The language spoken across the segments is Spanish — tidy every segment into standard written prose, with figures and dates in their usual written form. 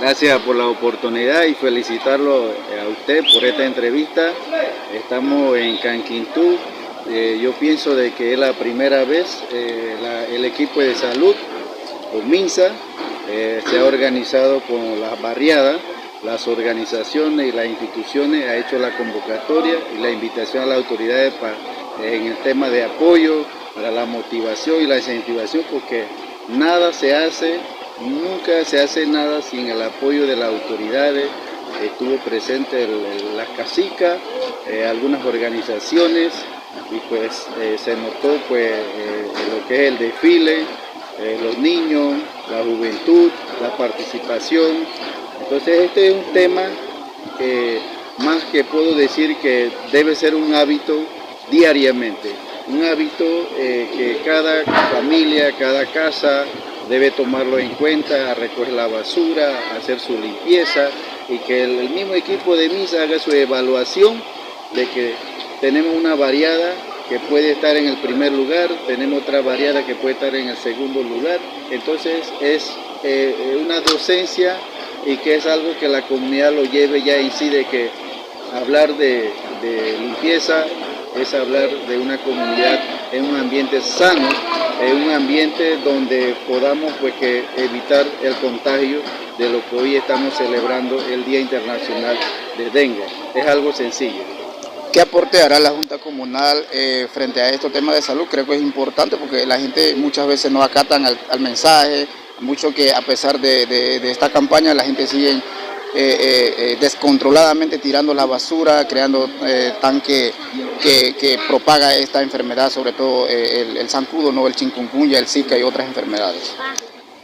Gracias por la oportunidad y felicitarlo a usted por esta entrevista. Estamos en Canquintú. Yo pienso de que es la primera vez el equipo de salud, o MINSA, se ha organizado con las barriadas, las organizaciones y las instituciones, ha hecho la convocatoria y la invitación a las autoridades en el tema de apoyo, para la motivación y la incentivación, porque nada se hace, nunca se hace nada sin el apoyo de las autoridades. Estuvo presente las casicas, algunas organizaciones, y pues se notó pues lo que es el desfile, los niños, la juventud, la participación. Entonces este es un tema más que puedo decir que debe ser un hábito diariamente, un hábito que cada familia, cada casa debe tomarlo en cuenta, recoger la basura, hacer su limpieza, y que el mismo equipo de MINSA haga su evaluación de que tenemos una variada que puede estar en el primer lugar, tenemos otra variada que puede estar en el segundo lugar. Entonces es una docencia, y que es algo que la comunidad lo lleve ya en sí, de que hablar de limpieza es hablar de una comunidad en un ambiente sano, en un ambiente donde podamos pues evitar el contagio de lo que hoy estamos celebrando, el Día Internacional de Dengue. Es algo sencillo. ¿Qué aporte hará la Junta Comunal frente a estos temas de salud? Creo que es importante porque la gente muchas veces no acatan al mensaje, mucho que a pesar de esta campaña la gente sigue descontroladamente tirando la basura, creando tanque que propaga esta enfermedad, sobre todo el zancudo, ¿no? El chikungunya, el Zika y otras enfermedades.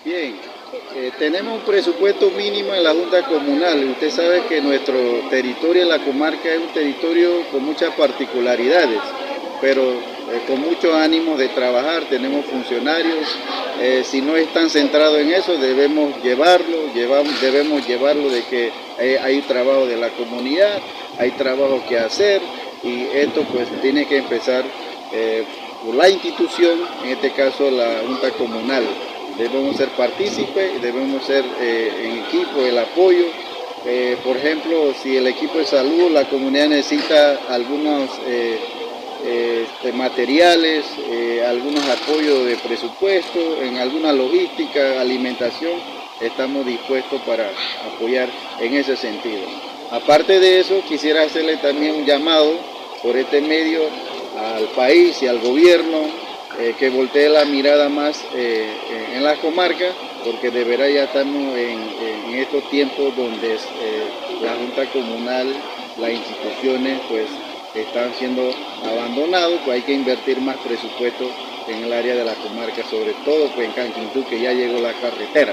Bien, tenemos un presupuesto mínimo en la Junta Comunal. Usted sabe que nuestro territorio en la comarca es un territorio con muchas particularidades, pero con mucho ánimo de trabajar. Tenemos funcionarios. Si no están centrados en eso, debemos llevarlo de que hay un trabajo de la comunidad, hay trabajo que hacer, y esto pues tiene que empezar por la institución, en este caso la Junta Comunal. Debemos ser partícipes, debemos ser en equipo, el apoyo. Por ejemplo, si el equipo de salud, la comunidad necesita algunos materiales, algunos apoyos de presupuesto, en alguna logística, alimentación, estamos dispuestos para apoyar en ese sentido. Aparte de eso, quisiera hacerle también un llamado por este medio al país y al gobierno, que voltee la mirada más en las comarcas, porque de verdad ya estamos en estos tiempos donde la Junta Comunal, las instituciones pues están siendo abandonados, pues hay que invertir más presupuesto en el área de la comarca, sobre todo pues en Canquintú, que ya llegó la carretera.